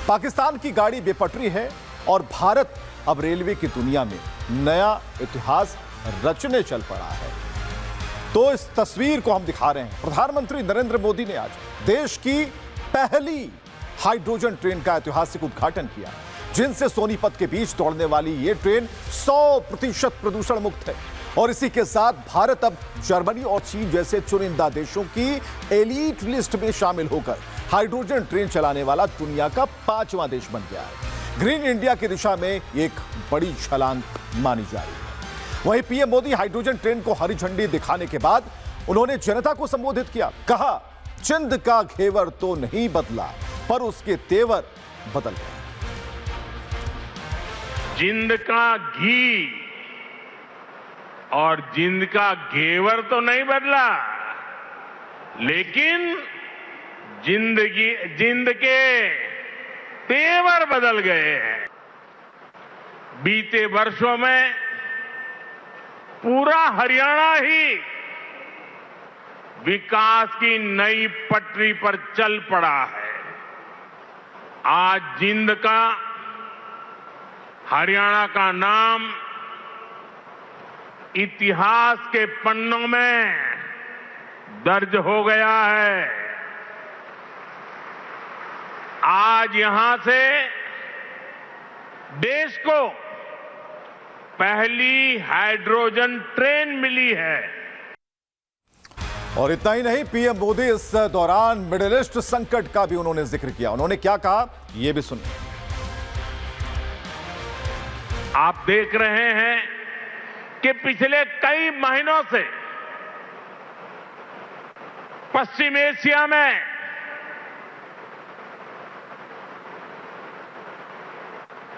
पाकिस्तान की गाड़ी बेपटरी है और भारत अब रेलवे की दुनिया में नया इतिहास रचने चल पड़ा है। तो इस तस्वीर को हम दिखा रहे हैं। प्रधानमंत्री नरेंद्र मोदी ने आज देश की पहली हाइड्रोजन ट्रेन का ऐतिहासिक उद्घाटन किया, जिनसे सोनीपत के बीच दौड़ने वाली ये ट्रेन 100% प्रदूषण मुक्त है। और इसी के साथ भारत अब जर्मनी और चीन जैसे चुनिंदा देशों की एलीट लिस्ट में शामिल होकर हाइड्रोजन ट्रेन चलाने वाला दुनिया का 5वां देश बन गया है। ग्रीन इंडिया की दिशा में एक बड़ी छलांग मानी जा रही है। वहीं पीएम मोदी हाइड्रोजन ट्रेन को हरी झंडी दिखाने के बाद उन्होंने जनता को संबोधित किया। कहा, जिंद का घेवर तो नहीं बदला, पर उसके तेवर बदल गए। जिंद का घी और जिंद का घेवर तो नहीं बदला, लेकिन जिंद के तेवर बदल गए हैं। बीते वर्षों में पूरा हरियाणा ही विकास की नई पटरी पर चल पड़ा है। आज जिंद का, हरियाणा का नाम इतिहास के पन्नों में दर्ज हो गया है। आज यहां से देश को पहली हाइड्रोजन ट्रेन मिली है। और इतना ही नहीं, पीएम मोदी इस दौरान मिडिल ईस्ट संकट का भी उन्होंने जिक्र किया। उन्होंने क्या कहा, यह भी सुनिए। आप देख रहे हैं कि पिछले कई महीनों से पश्चिम एशिया में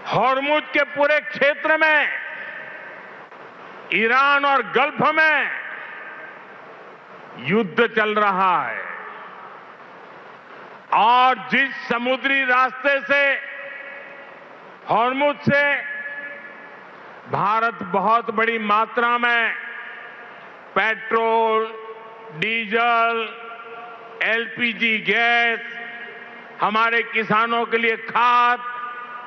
हॉर्मुज के पूरे क्षेत्र में, ईरान और गल्फ में युद्ध चल रहा है। और जिस समुद्री रास्ते से, हॉर्मुज से भारत बहुत बड़ी मात्रा में पेट्रोल, डीजल, एलपीजी गैस, हमारे किसानों के लिए खाद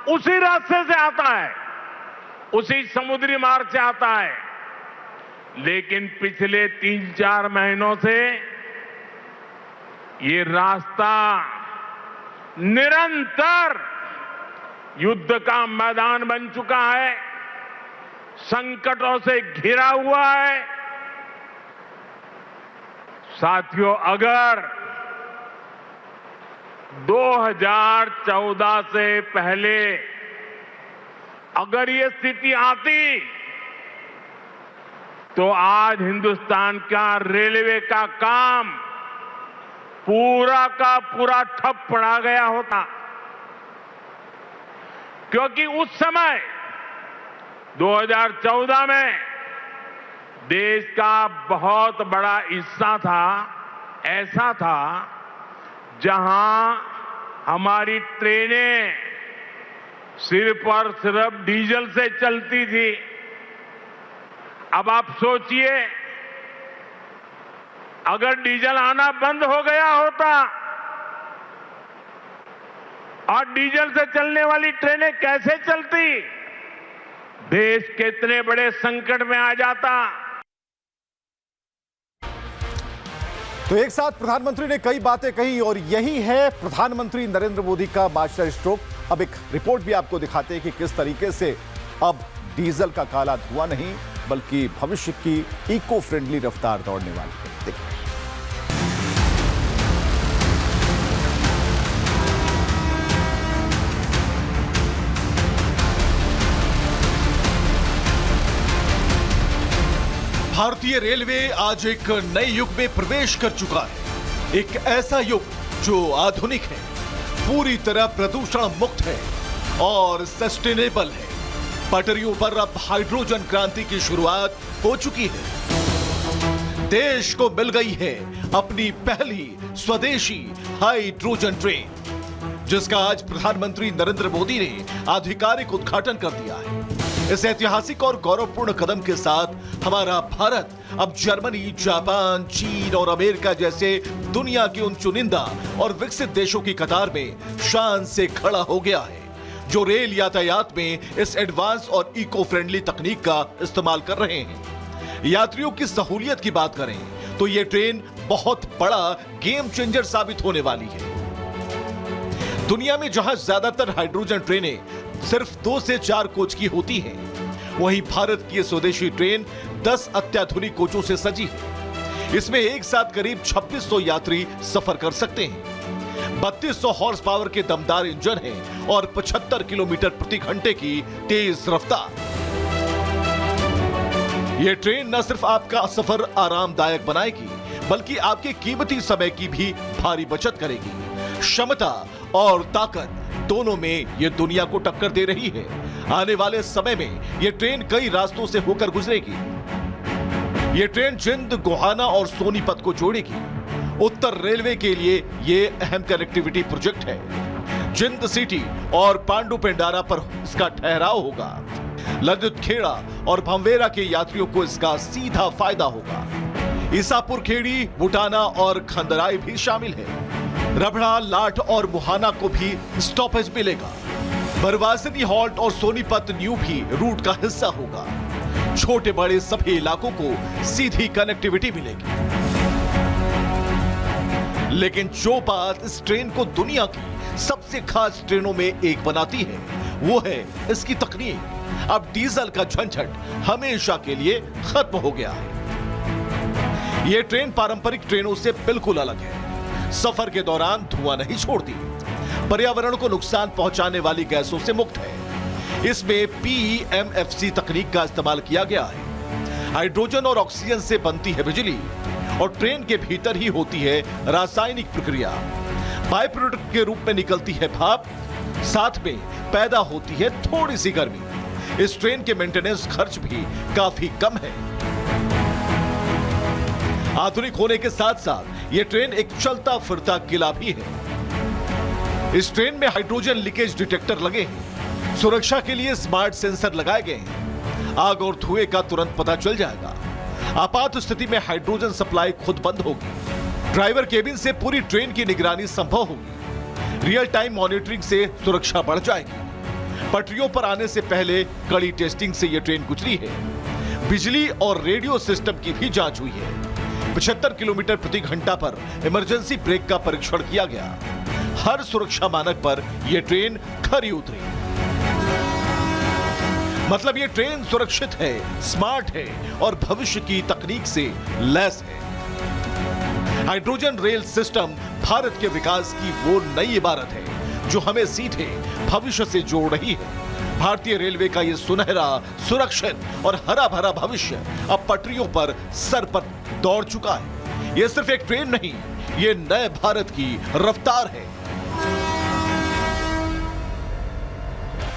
उसी रास्ते से आता है, उसी समुद्री मार्ग से आता है। लेकिन पिछले 3-4 महीनों से ये रास्ता निरंतर युद्ध का मैदान बन चुका है, संकटों से घिरा हुआ है। साथियों, अगर 2014 से पहले अगर ये स्थिति आती तो आज हिंदुस्तान का रेलवे का काम पूरा का पूरा ठप पड़ा गया होता। क्योंकि उस समय 2014 में देश का बहुत बड़ा हिस्सा था, ऐसा था जहां हमारी ट्रेनें सिर्फ और सिर्फ डीजल से चलती थी। अब आप सोचिए, अगर डीजल आना बंद हो गया होता और डीजल से चलने वाली ट्रेनें कैसे चलती, देश कितने बड़े संकट में आ जाता। तो एक साथ प्रधानमंत्री ने कई बातें कही और यही है प्रधानमंत्री नरेंद्र मोदी का मास्टर स्ट्रोक। अब एक रिपोर्ट भी आपको दिखाते हैं कि किस तरीके से अब डीजल का काला धुआं नहीं बल्कि भविष्य की इको फ्रेंडली रफ्तार दौड़ने वाली है। देखिए। भारतीय रेलवे आज एक नए युग में प्रवेश कर चुका है। एक ऐसा युग जो आधुनिक है, पूरी तरह प्रदूषण मुक्त है और सस्टेनेबल है। पटरियों पर अब हाइड्रोजन क्रांति की शुरुआत हो चुकी है। देश को मिल गई है अपनी पहली स्वदेशी हाइड्रोजन ट्रेन, जिसका आज प्रधानमंत्री नरेंद्र मोदी ने आधिकारिक उद्घाटन कर दिया है। इस ऐतिहासिक और गौरवपूर्ण कदम के साथ हमारा भारत अब जर्मनी, जापान, चीन और अमेरिका जैसे दुनिया के उन चुनिंदा और विकसित देशों की कतार में शान से खड़ा हो गया है जो रेल यातायात में इस एडवांस और इको फ्रेंडली तकनीक का इस्तेमाल कर रहे हैं। यात्रियों की सहूलियत की बात करें तो यह ट्रेन बहुत बड़ा गेम चेंजर साबित होने वाली है। दुनिया में जहां ज्यादातर हाइड्रोजन ट्रेनें सिर्फ 2 से 4 कोच की होती हैं, वहीं भारत की स्वदेशी ट्रेन 10 अत्याधुनिक कोचों से सजी है। इसमें एक साथ करीब 2600 यात्री सफर कर सकते हैं। 3200 हॉर्स पावर के दमदार इंजन है और 75 किलोमीटर प्रति घंटे की तेज रफ्तार। यह ट्रेन न सिर्फ आपका सफर आरामदायक बनाएगी, बल्कि आपके कीमती समय की भी भारी बचत करेगी। क्षमता और ताकत दोनों में यह दुनिया को टक्कर दे रही है। आने वाले समय में यह ट्रेन कई रास्तों से होकर गुजरेगी। यह ट्रेन जिंद, गोहाना और सोनीपत को जोड़ेगी। उत्तर रेलवे के लिए यह अहम कनेक्टिविटी प्रोजेक्ट है। जिंद सिटी और पांडु पेंडारा पर इसका ठहराव होगा। ललित खेड़ा और भंवेरा के यात्रियों को इसका सीधा फायदा होगा। ईसापुर खेड़ी, बुटाना और खंदराई भी शामिल है। रबड़ा, लाठ और मुहाना को भी स्टॉपेज मिलेगा। बरवासिनी हॉल्ट और सोनीपत न्यू भी रूट का हिस्सा होगा। छोटे बड़े सभी इलाकों को सीधी कनेक्टिविटी मिलेगी। लेकिन जो बात इस ट्रेन को दुनिया की सबसे खास ट्रेनों में एक बनाती है, वो है इसकी तकनीक। अब डीजल का झंझट हमेशा के लिए खत्म हो गया है। यह ट्रेन पारंपरिक ट्रेनों से बिल्कुल अलग है। सफर के दौरान धुआं नहीं छोड़ती, पर्यावरण को नुकसान पहुंचाने वाली गैसों से मुक्त है। इसमें PEMFC तकनीक का इस्तेमाल किया गया है। हाइड्रोजन और ऑक्सीजन से बनती है बिजली और ट्रेन के भीतर ही होती है रासायनिक प्रक्रिया। बाय प्रोडक्ट के रूप में निकलती है भाप, साथ में पैदा होती है थोड़ी सी गर्मी। इस ट्रेन के मेंटेनेंस खर्च भी काफी कम है। आधुनिक होने के साथ साथ यह ट्रेन एक चलता फिरता किला भी है। इस ट्रेन में हाइड्रोजन लीकेज डिटेक्टर लगे हैं। सुरक्षा के लिए स्मार्ट सेंसर लगाए गए हैं। आग और धुएं का तुरंत पता चल जाएगा। आपात स्थिति में हाइड्रोजन सप्लाई खुद बंद होगी। ड्राइवर केबिन से पूरी ट्रेन की निगरानी संभव होगी। रियल टाइम मॉनिटरिंग से सुरक्षा बढ़ जाएगी। पटरियों पर आने से पहले कड़ी टेस्टिंग से यह ट्रेन गुजरी है। बिजली और रेडियो सिस्टम की भी जांच हुई है। 75 किलोमीटर प्रति घंटा पर इमरजेंसी ब्रेक का परीक्षण किया गया। हर सुरक्षा मानक पर यह ट्रेन खरी उतरी। मतलब यह ट्रेन सुरक्षित है, स्मार्ट है और भविष्य की तकनीक से लैस है। हाइड्रोजन रेल सिस्टम भारत के विकास की वो नई इबारत है जो हमें सीधे भविष्य से जोड़ रही है। भारतीय रेलवे का यह सुनहरा, सुरक्षित और हरा भरा भविष्य अब पटरियों पर सर पर दौड़ चुका है। यह सिर्फ एक ट्रेन नहीं, यह नए भारत की रफ्तार है।